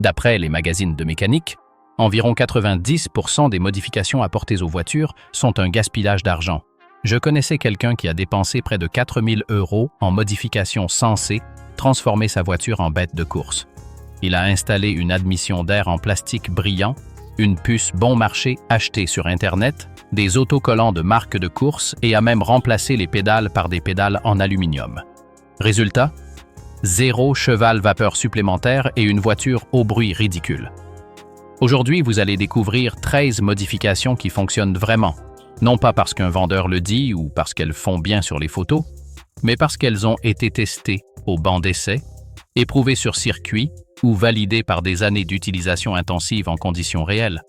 D'après les magazines de mécanique, environ 90% des modifications apportées aux voitures sont un gaspillage d'argent. Je connaissais quelqu'un qui a dépensé près de 4 000 € en modifications censées transformer sa voiture en bête de course. Il a installé une admission d'air en plastique brillant, une puce bon marché achetée sur Internet, des autocollants de marque de course et a même remplacé les pédales par des pédales en aluminium. Résultat? 0 cheval-vapeur supplémentaire et une voiture au bruit ridicule. Aujourd'hui, vous allez découvrir 13 modifications qui fonctionnent vraiment, non pas parce qu'un vendeur le dit ou parce qu'elles font bien sur les photos, mais parce qu'elles ont été testées au banc d'essai, éprouvées sur circuit ou validées par des années d'utilisation intensive en conditions réelles.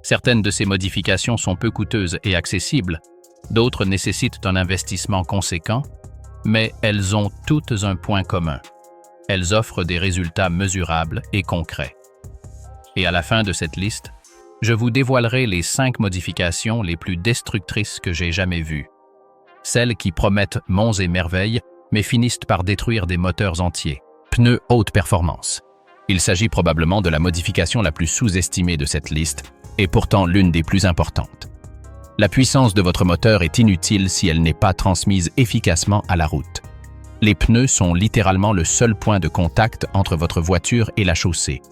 Certaines de ces modifications sont peu coûteuses et accessibles, d'autres nécessitent un investissement conséquent, mais elles ont toutes un point commun. Elles offrent des résultats mesurables et concrets. Et à la fin de cette liste, je vous dévoilerai les 5 modifications les plus destructrices que j'ai jamais vues. Celles qui promettent monts et merveilles, mais finissent par détruire des moteurs entiers. Pneus haute performance. Il s'agit probablement de la modification la plus sous-estimée de cette liste, et pourtant l'une des plus importantes. La puissance de votre moteur est inutile si elle n'est pas transmise efficacement à la route. Les pneus sont littéralement le seul point de contact entre votre voiture et la chaussée.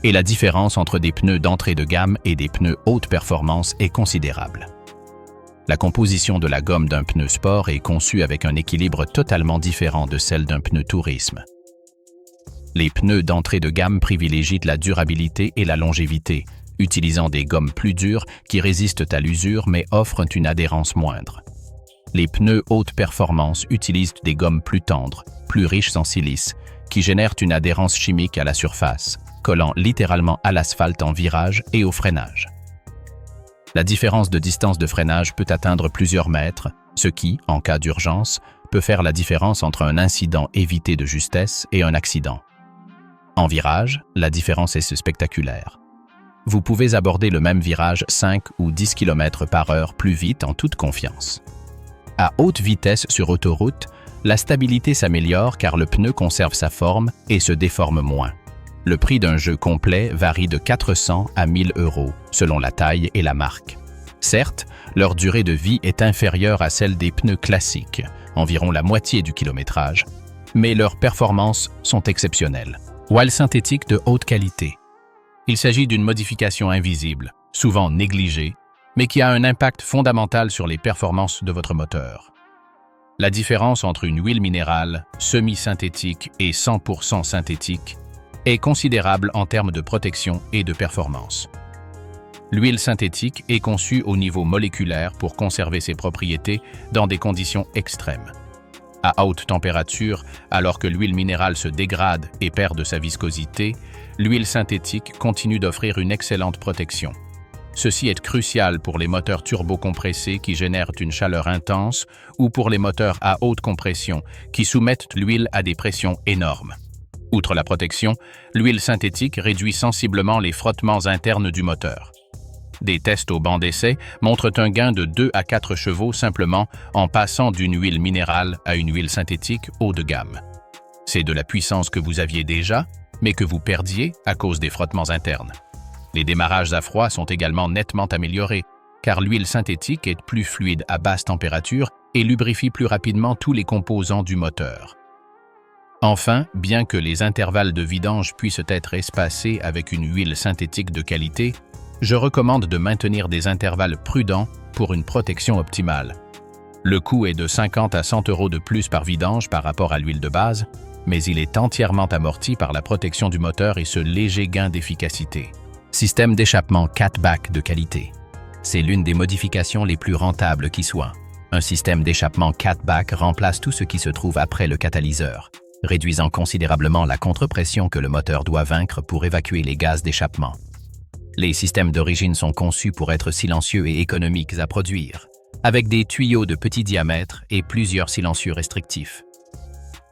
Et la différence entre des pneus d'entrée de gamme et des pneus haute performance est considérable. La composition de la gomme d'un pneu sport est conçue avec un équilibre totalement différent de celle d'un pneu tourisme. Les pneus d'entrée de gamme privilégient la durabilité et la longévité, utilisant des gommes plus dures qui résistent à l'usure mais offrent une adhérence moindre. Les pneus haute performance utilisent des gommes plus tendres, plus riches en silice, qui génèrent une adhérence chimique à la surface, collant littéralement à l'asphalte en virage et au freinage. La différence de distance de freinage peut atteindre plusieurs mètres, ce qui, en cas d'urgence, peut faire la différence entre un incident évité de justesse et un accident. En virage, la différence est spectaculaire. Vous pouvez aborder le même virage 5 ou 10 km/h plus vite en toute confiance. À haute vitesse sur autoroute, la stabilité s'améliore car le pneu conserve sa forme et se déforme moins. Le prix d'un jeu complet varie de 400 à 1 000 € selon la taille et la marque. Certes, leur durée de vie est inférieure à celle des pneus classiques, environ la moitié du kilométrage, mais leurs performances sont exceptionnelles. Wheel synthétique de haute qualité. Il s'agit d'une modification invisible, souvent négligée, mais qui a un impact fondamental sur les performances de votre moteur. La différence entre une huile minérale, semi-synthétique et 100% synthétique est considérable en termes de protection et de performance. L'huile synthétique est conçue au niveau moléculaire pour conserver ses propriétés dans des conditions extrêmes. À haute température, alors que l'huile minérale se dégrade et perd de sa viscosité, l'huile synthétique continue d'offrir une excellente protection. Ceci est crucial pour les moteurs turbocompressés qui génèrent une chaleur intense ou pour les moteurs à haute compression qui soumettent l'huile à des pressions énormes. Outre la protection, l'huile synthétique réduit sensiblement les frottements internes du moteur. Des tests au banc d'essai montrent un gain de 2 à 4 chevaux simplement en passant d'une huile minérale à une huile synthétique haut de gamme. C'est de la puissance que vous aviez déjà, mais que vous perdiez à cause des frottements internes. Les démarrages à froid sont également nettement améliorés, car l'huile synthétique est plus fluide à basse température et lubrifie plus rapidement tous les composants du moteur. Enfin, bien que les intervalles de vidange puissent être espacés avec une huile synthétique de qualité, je recommande de maintenir des intervalles prudents pour une protection optimale. Le coût est de 50 à 100 € de plus par vidange par rapport à l'huile de base, mais il est entièrement amorti par la protection du moteur et ce léger gain d'efficacité. Système d'échappement catback de qualité. C'est l'une des modifications les plus rentables qui soit. Un système d'échappement catback remplace tout ce qui se trouve après le catalyseur, réduisant considérablement la contre-pression que le moteur doit vaincre pour évacuer les gaz d'échappement. Les systèmes d'origine sont conçus pour être silencieux et économiques à produire, avec des tuyaux de petit diamètre et plusieurs silencieux restrictifs.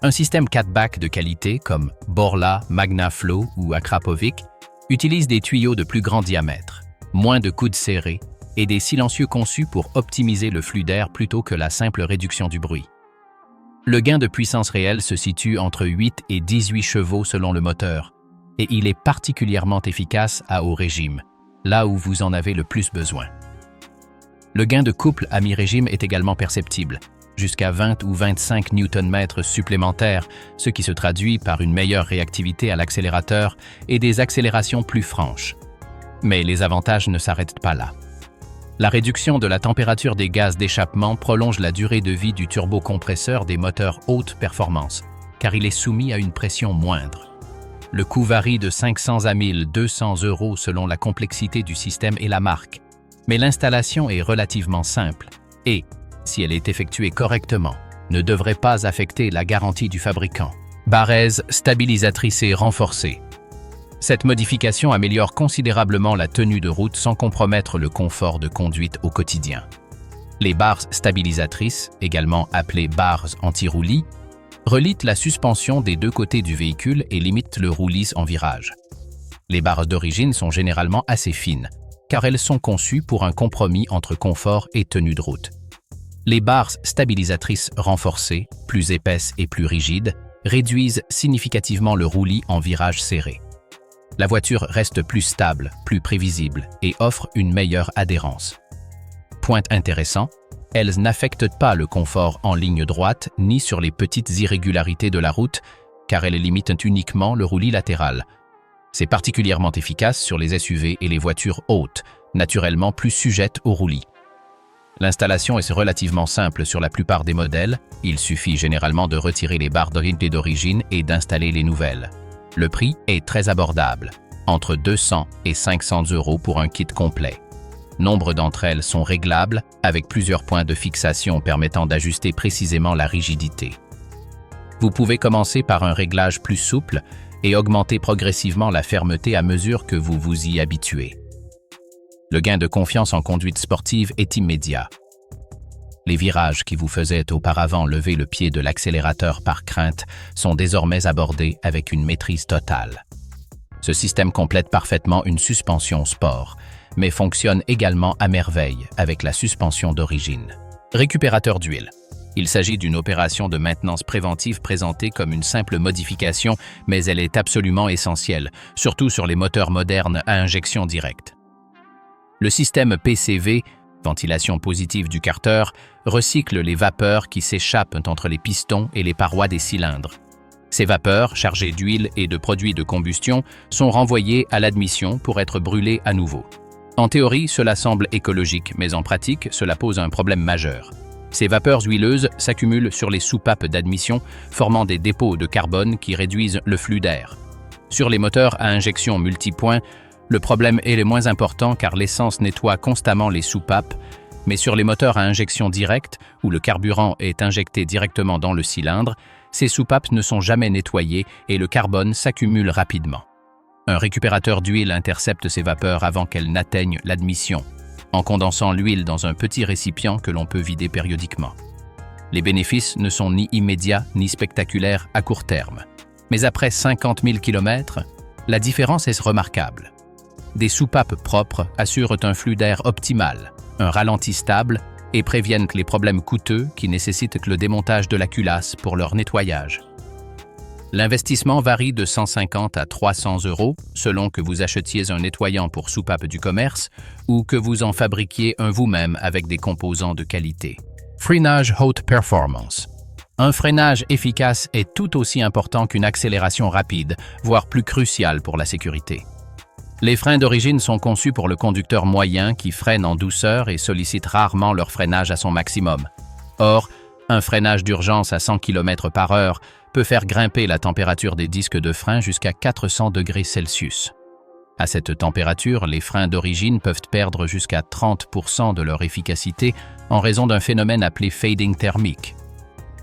Un système catback de qualité comme Borla, Magnaflow ou Akrapovic utilise des tuyaux de plus grand diamètre, moins de coudes serrés et des silencieux conçus pour optimiser le flux d'air plutôt que la simple réduction du bruit. Le gain de puissance réelle se situe entre 8 et 18 chevaux selon le moteur, et il est particulièrement efficace à haut régime, là où vous en avez le plus besoin. Le gain de couple à mi-régime est également perceptible, jusqu'à 20 ou 25 Nm supplémentaires, ce qui se traduit par une meilleure réactivité à l'accélérateur et des accélérations plus franches. Mais les avantages ne s'arrêtent pas là. La réduction de la température des gaz d'échappement prolonge la durée de vie du turbocompresseur des moteurs haute performance, car il est soumis à une pression moindre. Le coût varie de 500 à 1200 € selon la complexité du système et la marque, mais l'installation est relativement simple et, si elle est effectuée correctement, ne devrait pas affecter la garantie du fabricant. Barrez stabilisatrice et renforcée. Cette modification améliore considérablement la tenue de route sans compromettre le confort de conduite au quotidien. Les barres stabilisatrices, également appelées barres anti-roulis, relient la suspension des deux côtés du véhicule et limitent le roulis en virage. Les barres d'origine sont généralement assez fines, car elles sont conçues pour un compromis entre confort et tenue de route. Les barres stabilisatrices renforcées, plus épaisses et plus rigides, réduisent significativement le roulis en virage serré. La voiture reste plus stable, plus prévisible et offre une meilleure adhérence. Point intéressant, elles n'affectent pas le confort en ligne droite ni sur les petites irrégularités de la route, car elles limitent uniquement le roulis latéral. C'est particulièrement efficace sur les SUV et les voitures hautes, naturellement plus sujettes au roulis. L'installation est relativement simple sur la plupart des modèles, il suffit généralement de retirer les barres d'origine et d'installer les nouvelles. Le prix est très abordable, entre 200 et 500 € pour un kit complet. Nombre d'entre elles sont réglables, avec plusieurs points de fixation permettant d'ajuster précisément la rigidité. Vous pouvez commencer par un réglage plus souple et augmenter progressivement la fermeté à mesure que vous vous y habituez. Le gain de confiance en conduite sportive est immédiat. Les virages qui vous faisaient auparavant lever le pied de l'accélérateur par crainte sont désormais abordés avec une maîtrise totale. Ce système complète parfaitement une suspension sport, mais fonctionne également à merveille avec la suspension d'origine. Récupérateur d'huile. Il s'agit d'une opération de maintenance préventive présentée comme une simple modification, mais elle est absolument essentielle, surtout sur les moteurs modernes à injection directe. Le système PCV, ventilation positive du carter, recycle les vapeurs qui s'échappent entre les pistons et les parois des cylindres. Ces vapeurs, chargées d'huile et de produits de combustion, sont renvoyées à l'admission pour être brûlées à nouveau. En théorie, cela semble écologique, mais en pratique, cela pose un problème majeur. Ces vapeurs huileuses s'accumulent sur les soupapes d'admission, formant des dépôts de carbone qui réduisent le flux d'air. Sur les moteurs à injection multipoint, le problème est le moins important car l'essence nettoie constamment les soupapes, mais sur les moteurs à injection directe, où le carburant est injecté directement dans le cylindre, ces soupapes ne sont jamais nettoyées et le carbone s'accumule rapidement. Un récupérateur d'huile intercepte ces vapeurs avant qu'elles n'atteignent l'admission, en condensant l'huile dans un petit récipient que l'on peut vider périodiquement. Les bénéfices ne sont ni immédiats ni spectaculaires à court terme. Mais après 50 000 km, la différence est remarquable. Des soupapes propres assurent un flux d'air optimal, un ralenti stable et préviennent les problèmes coûteux qui nécessitent le démontage de la culasse pour leur nettoyage. L'investissement varie de 150 à 300 € selon que vous achetiez un nettoyant pour soupape du commerce ou que vous en fabriquiez un vous-même avec des composants de qualité. Freinage haute performance. Un freinage efficace est tout aussi important qu'une accélération rapide, voire plus crucial pour la sécurité. Les freins d'origine sont conçus pour le conducteur moyen qui freine en douceur et sollicite rarement leur freinage à son maximum. Or, un freinage d'urgence à 100 km/h peut faire grimper la température des disques de frein jusqu'à 400 degrés Celsius. À cette température, les freins d'origine peuvent perdre jusqu'à 30% de leur efficacité en raison d'un phénomène appelé fading thermique.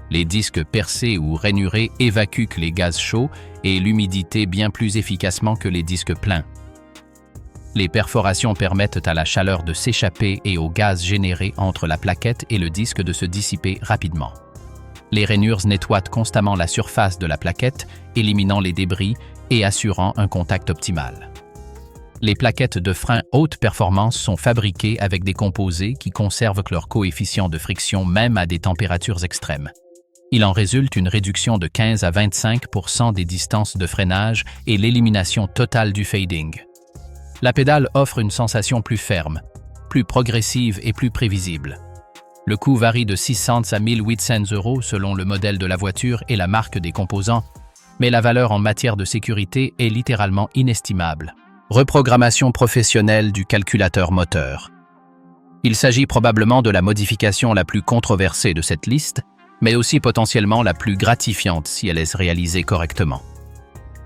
Les disques percés ou rainurés évacuent les gaz chauds et l'humidité bien plus efficacement que les disques pleins. Les perforations permettent à la chaleur de s'échapper et au gaz généré entre la plaquette et le disque de se dissiper rapidement. Les rainures nettoient constamment la surface de la plaquette, éliminant les débris et assurant un contact optimal. Les plaquettes de frein haute performance sont fabriquées avec des composés qui conservent leur coefficient de friction même à des températures extrêmes. Il en résulte une réduction de 15 à 25% des distances de freinage et l'élimination totale du fading. La pédale offre une sensation plus ferme, plus progressive et plus prévisible. Le coût varie de 600 à 1800 € selon le modèle de la voiture et la marque des composants, mais la valeur en matière de sécurité est littéralement inestimable. Reprogrammation professionnelle du calculateur moteur. Il s'agit probablement de la modification la plus controversée de cette liste, mais aussi potentiellement la plus gratifiante si elle est réalisée correctement.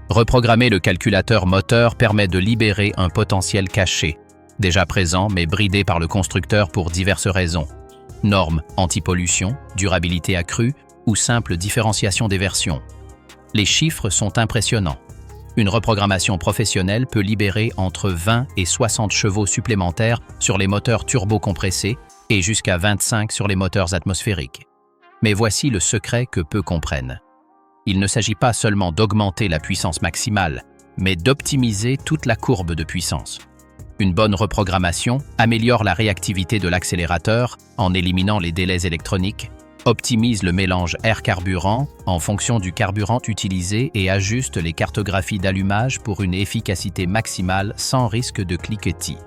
Reprogrammer le calculateur moteur permet de libérer un potentiel caché, déjà présent mais bridé par le constructeur pour diverses raisons. Normes anti-pollution, durabilité accrue ou simple différenciation des versions. Les chiffres sont impressionnants. Une reprogrammation professionnelle peut libérer entre 20 et 60 chevaux supplémentaires sur les moteurs turbo-compressés et jusqu'à 25 sur les moteurs atmosphériques. Mais voici le secret que peu comprennent. Il ne s'agit pas seulement d'augmenter la puissance maximale, mais d'optimiser toute la courbe de puissance. Une bonne reprogrammation améliore la réactivité de l'accélérateur en éliminant les délais électroniques, optimise le mélange air-carburant en fonction du carburant utilisé et ajuste les cartographies d'allumage pour une efficacité maximale sans risque de cliquetis.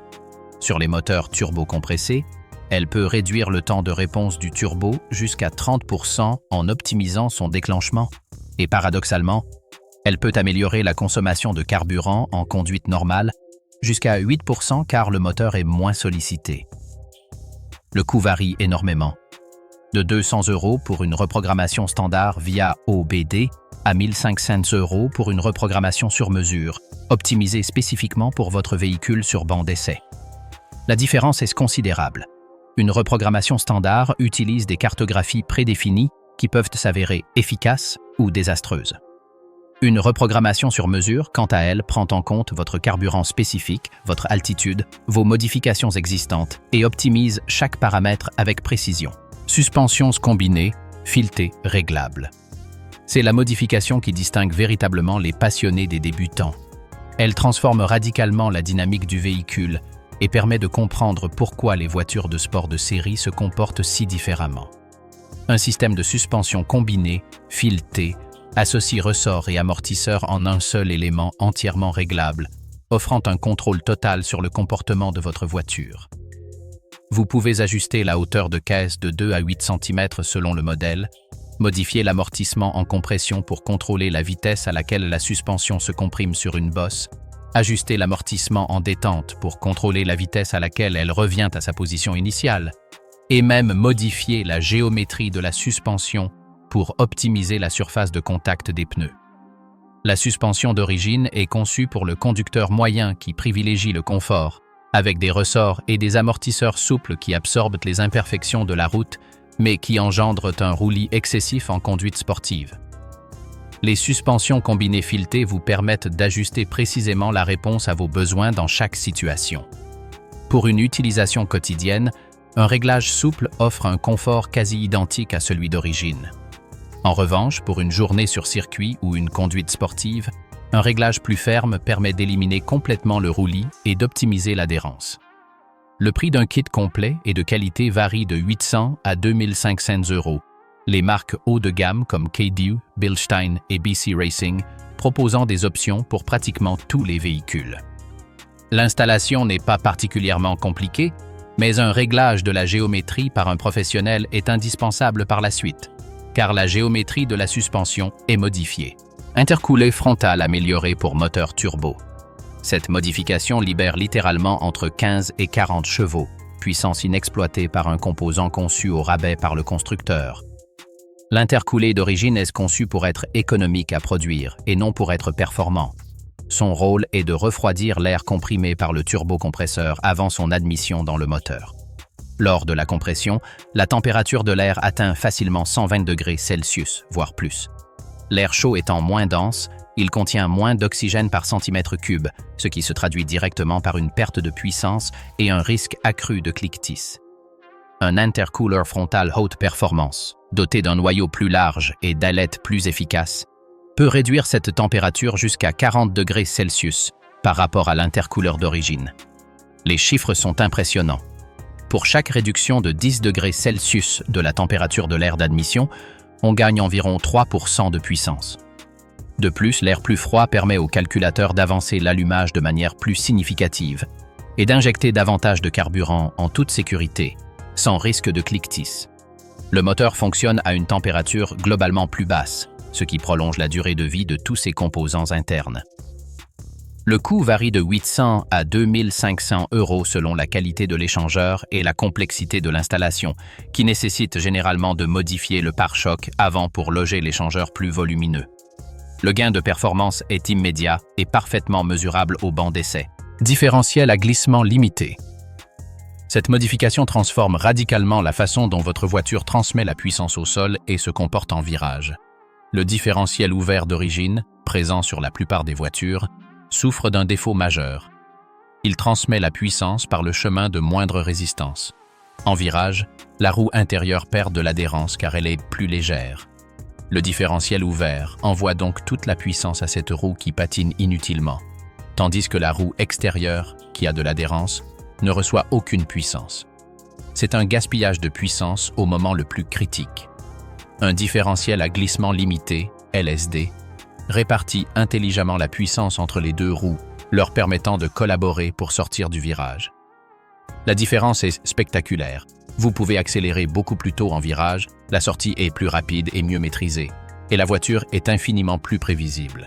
Sur les moteurs turbo-compressés, elle peut réduire le temps de réponse du turbo jusqu'à 30% en optimisant son déclenchement. Et paradoxalement, elle peut améliorer la consommation de carburant en conduite normale jusqu'à 8% car le moteur est moins sollicité. Le coût varie énormément. De 200 € pour une reprogrammation standard via OBD à 1500 € pour une reprogrammation sur mesure, optimisée spécifiquement pour votre véhicule sur banc d'essai. La différence est considérable. Une reprogrammation standard utilise des cartographies prédéfinies qui peuvent s'avérer efficaces ou désastreuses. Une reprogrammation sur mesure, quant à elle, prend en compte votre carburant spécifique, votre altitude, vos modifications existantes et optimise chaque paramètre avec précision. Suspensions combinées, filetées, réglables. C'est la modification qui distingue véritablement les passionnés des débutants. Elle transforme radicalement la dynamique du véhicule et permet de comprendre pourquoi les voitures de sport de série se comportent si différemment. Un système de suspension combiné, fileté, associe ressorts et amortisseurs en un seul élément entièrement réglable, offrant un contrôle total sur le comportement de votre voiture. Vous pouvez ajuster la hauteur de caisse de 2 à 8 cm selon le modèle, modifier l'amortissement en compression pour contrôler la vitesse à laquelle la suspension se comprime sur une bosse, ajuster l'amortissement en détente pour contrôler la vitesse à laquelle elle revient à sa position initiale, et même modifier la géométrie de la suspension pour optimiser la surface de contact des pneus. La suspension d'origine est conçue pour le conducteur moyen qui privilégie le confort, avec des ressorts et des amortisseurs souples qui absorbent les imperfections de la route, mais qui engendrent un roulis excessif en conduite sportive. Les suspensions combinées filetées vous permettent d'ajuster précisément la réponse à vos besoins dans chaque situation. Pour une utilisation quotidienne, un réglage souple offre un confort quasi identique à celui d'origine. En revanche, pour une journée sur circuit ou une conduite sportive, un réglage plus ferme permet d'éliminer complètement le roulis et d'optimiser l'adhérence. Le prix d'un kit complet et de qualité varie de 800 à 2500 €. Les marques haut de gamme comme K-Dew, Bilstein et BC Racing proposant des options pour pratiquement tous les véhicules. L'installation n'est pas particulièrement compliquée, mais un réglage de la géométrie par un professionnel est indispensable par la suite, car la géométrie de la suspension est modifiée. Intercoulé frontal amélioré pour moteur turbo. Cette modification libère littéralement entre 15 et 40 chevaux, puissance inexploitée par un composant conçu au rabais par le constructeur. L'intercoulé d'origine est conçu pour être économique à produire et non pour être performant. Son rôle est de refroidir l'air comprimé par le turbocompresseur avant son admission dans le moteur. Lors de la compression, la température de l'air atteint facilement 120 degrés Celsius, voire plus. L'air chaud étant moins dense, il contient moins d'oxygène par centimètre cube, ce qui se traduit directement par une perte de puissance et un risque accru de cliquetis. Un intercooler frontal haute performance, doté d'un noyau plus large et d'ailettes plus efficaces, peut réduire cette température jusqu'à 40 degrés Celsius par rapport à l'intercooler d'origine. Les chiffres sont impressionnants. Pour chaque réduction de 10 degrés Celsius de la température de l'air d'admission, on gagne environ 3% de puissance. De plus, l'air plus froid permet au calculateur d'avancer l'allumage de manière plus significative et d'injecter davantage de carburant en toute sécurité, sans risque de cliquetis. Le moteur fonctionne à une température globalement plus basse, ce qui prolonge la durée de vie de tous ses composants internes. Le coût varie de 800 à 2500 € selon la qualité de l'échangeur et la complexité de l'installation, qui nécessite généralement de modifier le pare-choc avant pour loger l'échangeur plus volumineux. Le gain de performance est immédiat et parfaitement mesurable au banc d'essai. Différentiel à glissement limité. Cette modification transforme radicalement la façon dont votre voiture transmet la puissance au sol et se comporte en virage. Le différentiel ouvert d'origine, présent sur la plupart des voitures, souffre d'un défaut majeur. Il transmet la puissance par le chemin de moindre résistance. En virage, la roue intérieure perd de l'adhérence car elle est plus légère. Le différentiel ouvert envoie donc toute la puissance à cette roue qui patine inutilement, tandis que la roue extérieure, qui a de l'adhérence, ne reçoit aucune puissance. C'est un gaspillage de puissance au moment le plus critique. Un différentiel à glissement limité, LSD, répartit intelligemment la puissance entre les deux roues, leur permettant de collaborer pour sortir du virage. La différence est spectaculaire. Vous pouvez accélérer beaucoup plus tôt en virage, la sortie est plus rapide et mieux maîtrisée, et la voiture est infiniment plus prévisible.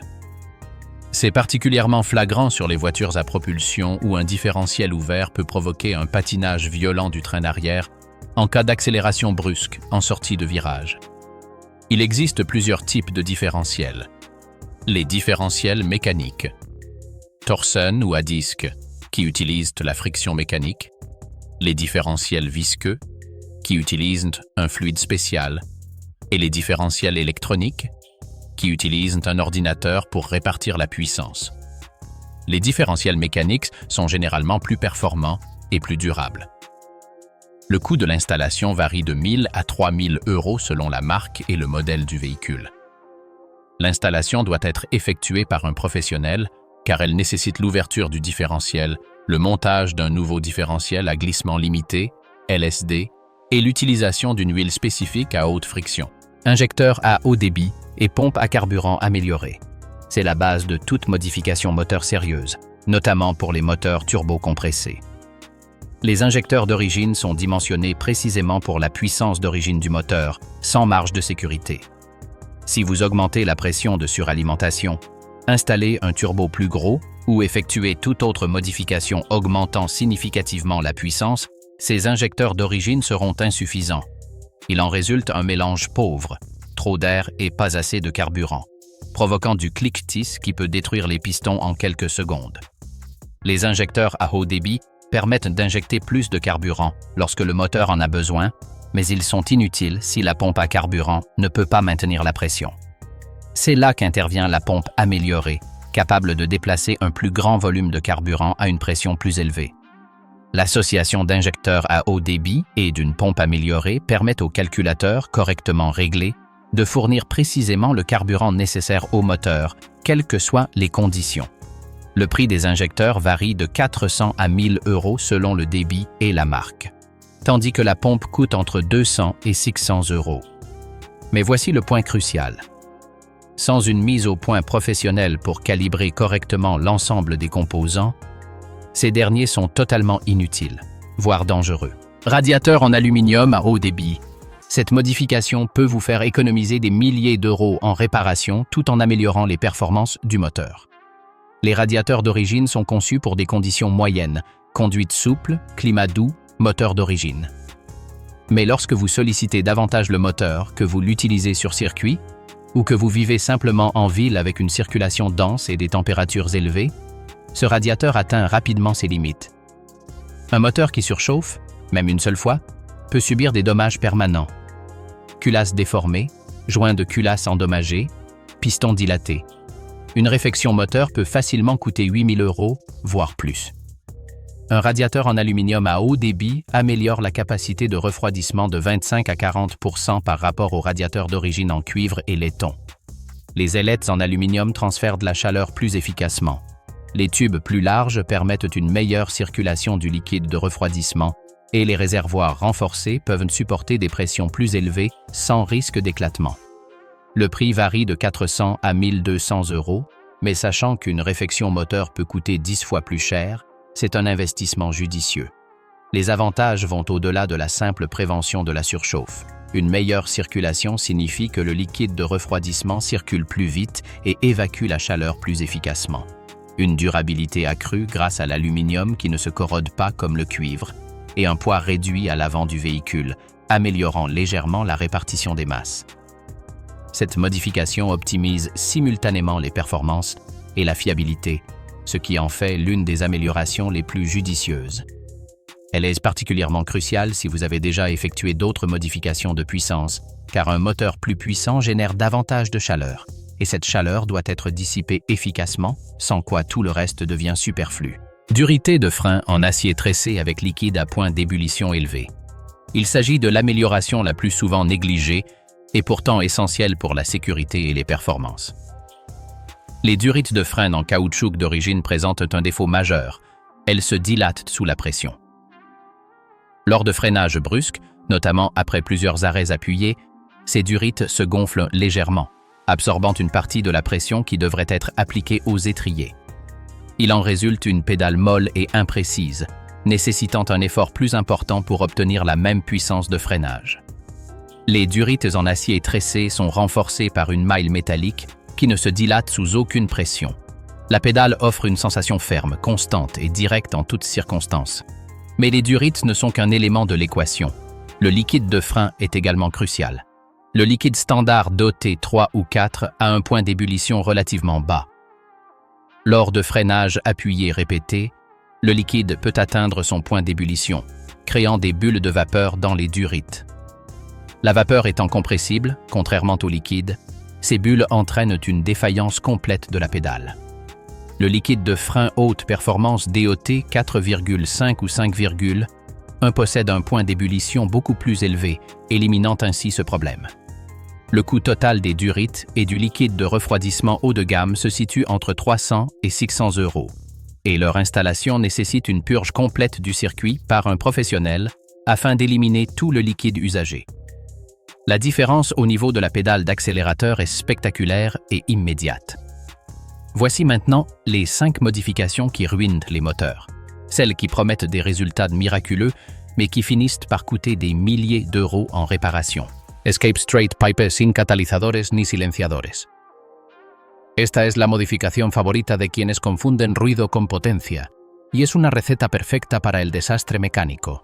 C'est particulièrement flagrant sur les voitures à propulsion où un différentiel ouvert peut provoquer un patinage violent du train d'arrière en cas d'accélération brusque en sortie de virage. Il existe plusieurs types de différentiels. Les différentiels mécaniques, Torsen ou à disque, qui utilisent la friction mécanique, les différentiels visqueux, qui utilisent un fluide spécial, et les différentiels électroniques, qui utilisent un ordinateur pour répartir la puissance. Les différentiels mécaniques sont généralement plus performants et plus durables. Le coût de l'installation varie de 1 000 à 3 000 € selon la marque et le modèle du véhicule. L'installation doit être effectuée par un professionnel car elle nécessite l'ouverture du différentiel, le montage d'un nouveau différentiel à glissement limité, LSD, et l'utilisation d'une huile spécifique à haute friction. Injecteur à haut débit et pompe à carburant améliorée. C'est la base de toute modification moteur sérieuse, notamment pour les moteurs turbo-compressés. Les injecteurs d'origine sont dimensionnés précisément pour la puissance d'origine du moteur, sans marge de sécurité. Si vous augmentez la pression de suralimentation, installez un turbo plus gros ou effectuez toute autre modification augmentant significativement la puissance, ces injecteurs d'origine seront insuffisants. Il en résulte un mélange pauvre, trop d'air et pas assez de carburant, provoquant du cliquetis qui peut détruire les pistons en quelques secondes. Les injecteurs à haut débit permettent d'injecter plus de carburant lorsque le moteur en a besoin, mais ils sont inutiles si la pompe à carburant ne peut pas maintenir la pression. C'est là qu'intervient la pompe améliorée, capable de déplacer un plus grand volume de carburant à une pression plus élevée. L'association d'injecteurs à haut débit et d'une pompe améliorée permet au calculateur, correctement réglé, de fournir précisément le carburant nécessaire au moteur, quelles que soient les conditions. Le prix des injecteurs varie de 400 à 1 000 € selon le débit et la marque, tandis que la pompe coûte entre 200 et 600 €. Mais voici le point crucial. Sans une mise au point professionnelle pour calibrer correctement l'ensemble des composants, ces derniers sont totalement inutiles, voire dangereux. Radiateur en aluminium à haut débit. Cette modification peut vous faire économiser des milliers d'euros en réparation tout en améliorant les performances du moteur. Les radiateurs d'origine sont conçus pour des conditions moyennes, conduite souple, climat doux, moteur d'origine. Mais lorsque vous sollicitez davantage le moteur, que vous l'utilisez sur circuit, ou que vous vivez simplement en ville avec une circulation dense et des températures élevées, ce radiateur atteint rapidement ses limites. Un moteur qui surchauffe, même une seule fois, peut subir des dommages permanents. Culasse déformée, joint de culasse endommagé, piston dilaté. Une réfection moteur peut facilement coûter 8 000 €, voire plus. Un radiateur en aluminium à haut débit améliore la capacité de refroidissement de 25 à 40% par rapport aux radiateurs d'origine en cuivre et laiton. Les ailettes en aluminium transfèrent de la chaleur plus efficacement. Les tubes plus larges permettent une meilleure circulation du liquide de refroidissement, et les réservoirs renforcés peuvent supporter des pressions plus élevées sans risque d'éclatement. Le prix varie de 400 à 1200 €, mais sachant qu'une réfection moteur peut coûter 10 fois plus cher, c'est un investissement judicieux. Les avantages vont au-delà de la simple prévention de la surchauffe. Une meilleure circulation signifie que le liquide de refroidissement circule plus vite et évacue la chaleur plus efficacement. Une durabilité accrue grâce à l'aluminium qui ne se corrode pas comme le cuivre, et un poids réduit à l'avant du véhicule, améliorant légèrement la répartition des masses. Cette modification optimise simultanément les performances et la fiabilité, ce qui en fait l'une des améliorations les plus judicieuses. Elle est particulièrement cruciale si vous avez déjà effectué d'autres modifications de puissance, car un moteur plus puissant génère davantage de chaleur, et cette chaleur doit être dissipée efficacement, sans quoi tout le reste devient superflu. Durité de frein en acier tressé avec liquide à point d'ébullition élevé. Il s'agit de l'amélioration la plus souvent négligée et pourtant essentielle pour la sécurité et les performances. Les durites de frein en caoutchouc d'origine présentent un défaut majeur. Elles se dilatent sous la pression. Lors de freinages brusques, notamment après plusieurs arrêts appuyés, ces durites se gonflent légèrement, absorbant une partie de la pression qui devrait être appliquée aux étriers. Il en résulte une pédale molle et imprécise, nécessitant un effort plus important pour obtenir la même puissance de freinage. Les durites en acier tressé sont renforcées par une maille métallique qui ne se dilate sous aucune pression. La pédale offre une sensation ferme, constante et directe en toutes circonstances. Mais les durites ne sont qu'un élément de l'équation. Le liquide de frein est également crucial. Le liquide standard doté 3 ou 4 a un point d'ébullition relativement bas. Lors de freinages appuyés répétés, le liquide peut atteindre son point d'ébullition, créant des bulles de vapeur dans les durites. La vapeur étant compressible, contrairement au liquide, ces bulles entraînent une défaillance complète de la pédale. Le liquide de frein haute performance DOT 4,5 ou 5,1 possède un point d'ébullition beaucoup plus élevé, éliminant ainsi ce problème. Le coût total des durites et du liquide de refroidissement haut de gamme se situe entre 300 et 600 €, et leur installation nécessite une purge complète du circuit par un professionnel afin d'éliminer tout le liquide usagé. La différence au niveau de la pédale d'accélérateur est spectaculaire et immédiate. Voici maintenant les 5 modifications qui ruinent les moteurs. Celles qui promettent des résultats miraculeux, mais qui finissent par coûter des milliers d'euros en réparation. Escape Straight Pipe sin catalizadores ni silenciadores. Esta es la modificación favorita de quienes confunden ruido con potencia, y es una receta perfecta para el desastre mecánico.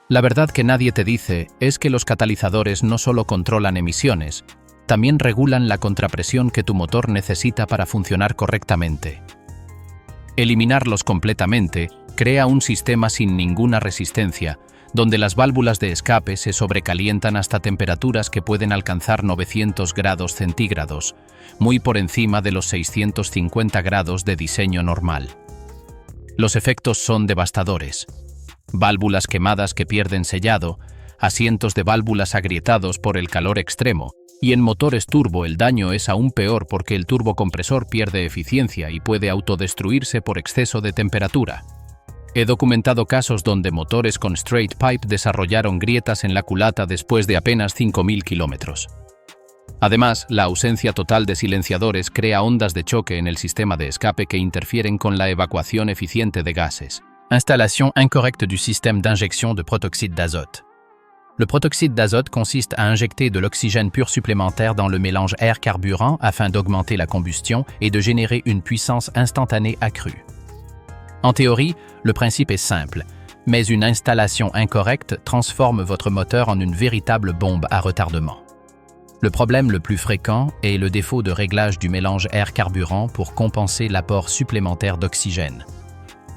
La verdad que nadie te dice es que los catalizadores no solo controlan emisiones, también regulan la contrapresión que tu motor necesita para funcionar correctamente. Eliminarlos completamente crea un sistema sin ninguna resistencia, donde las válvulas de escape se sobrecalientan hasta temperaturas que pueden alcanzar 900 grados centígrados, muy por encima de los 650 grados de diseño normal. Los efectos son devastadores. Válvulas quemadas que pierden sellado, asientos de válvulas agrietados por el calor extremo, y en motores turbo el daño es aún peor porque el turbocompresor pierde eficiencia y puede autodestruirse por exceso de temperatura. He documentado casos donde motores con straight pipe desarrollaron grietas en la culata después de apenas 5.000 kilómetros. Además, la ausencia total de silenciadores crea ondas de choque en el sistema de escape que interfieren con la evacuación eficiente de gases. Installation incorrecte du système d'injection de protoxyde d'azote. Le protoxyde d'azote consiste à injecter de l'oxygène pur supplémentaire dans le mélange air-carburant afin d'augmenter la combustion et de générer une puissance instantanée accrue. En théorie, le principe est simple, mais une installation incorrecte transforme votre moteur en une véritable bombe à retardement. Le problème le plus fréquent est le défaut de réglage du mélange air-carburant pour compenser l'apport supplémentaire d'oxygène.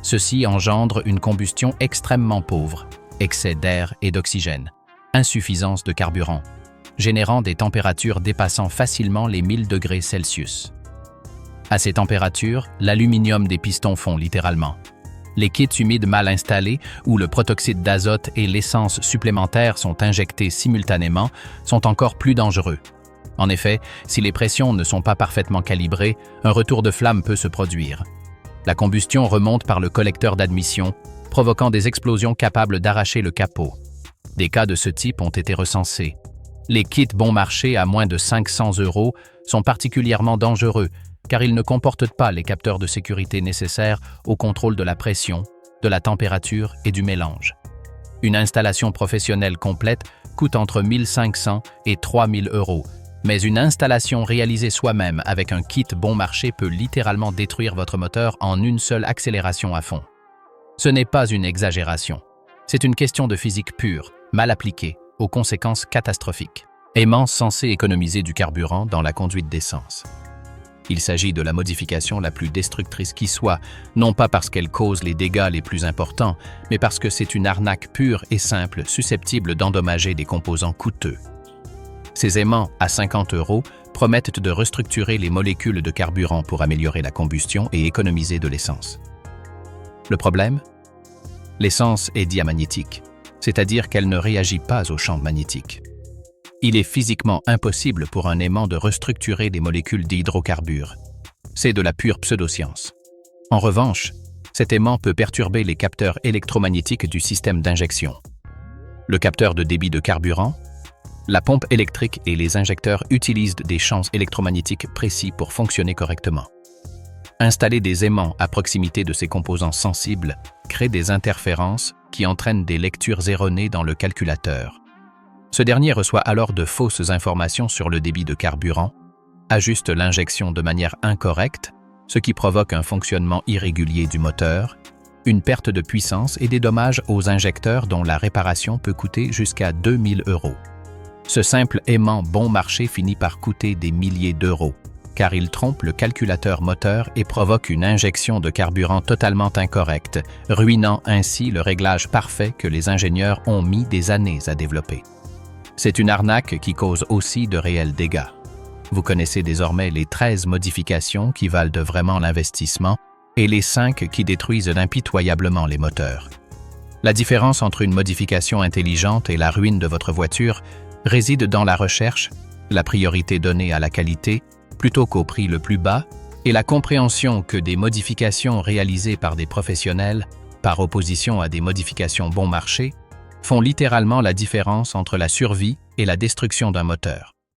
Ceci engendre une combustion extrêmement pauvre, excès d'air et d'oxygène, insuffisance de carburant, générant des températures dépassant facilement les 1000 degrés Celsius. À ces températures, l'aluminium des pistons fond littéralement. Les kits humides mal installés, où le protoxyde d'azote et l'essence supplémentaire sont injectés simultanément, sont encore plus dangereux. En effet, si les pressions ne sont pas parfaitement calibrées, un retour de flamme peut se produire. La combustion remonte par le collecteur d'admission, provoquant des explosions capables d'arracher le capot. Des cas de ce type ont été recensés. Les kits bon marché à moins de 500 € sont particulièrement dangereux car ils ne comportent pas les capteurs de sécurité nécessaires au contrôle de la pression, de la température et du mélange. Une installation professionnelle complète coûte entre 1 500 et 3 000 €, mais une installation réalisée soi-même avec un kit bon marché peut littéralement détruire votre moteur en une seule accélération à fond. Ce n'est pas une exagération. C'est une question de physique pure, mal appliquée, aux conséquences catastrophiques. Aimant censé économiser du carburant dans la conduite d'essence. Il s'agit de la modification la plus destructrice qui soit, non pas parce qu'elle cause les dégâts les plus importants, mais parce que c'est une arnaque pure et simple susceptible d'endommager des composants coûteux. Ces aimants à 50 € promettent de restructurer les molécules de carburant pour améliorer la combustion et économiser de l'essence. Le problème? L'essence est diamagnétique, c'est-à-dire qu'elle ne réagit pas au champ magnétique. Il est physiquement impossible pour un aimant de restructurer des molécules d'hydrocarbures. C'est de la pure pseudoscience. En revanche, cet aimant peut perturber les capteurs électromagnétiques du système d'injection. Le capteur de débit de carburant, la pompe électrique et les injecteurs utilisent des champs électromagnétiques précis pour fonctionner correctement. Installer des aimants à proximité de ces composants sensibles crée des interférences qui entraînent des lectures erronées dans le calculateur. Ce dernier reçoit alors de fausses informations sur le débit de carburant, ajuste l'injection de manière incorrecte, ce qui provoque un fonctionnement irrégulier du moteur, une perte de puissance et des dommages aux injecteurs dont la réparation peut coûter jusqu'à 2 000 €. Ce simple aimant bon marché finit par coûter des milliers d'euros, car il trompe le calculateur moteur et provoque une injection de carburant totalement incorrecte, ruinant ainsi le réglage parfait que les ingénieurs ont mis des années à développer. C'est une arnaque qui cause aussi de réels dégâts. Vous connaissez désormais les 13 modifications qui valent vraiment l'investissement et les 5 qui détruisent impitoyablement les moteurs. La différence entre une modification intelligente et la ruine de votre voiture réside dans la recherche, la priorité donnée à la qualité plutôt qu'au prix le plus bas et la compréhension que des modifications réalisées par des professionnels, par opposition à des modifications bon marché, font littéralement la différence entre la survie et la destruction d'un moteur.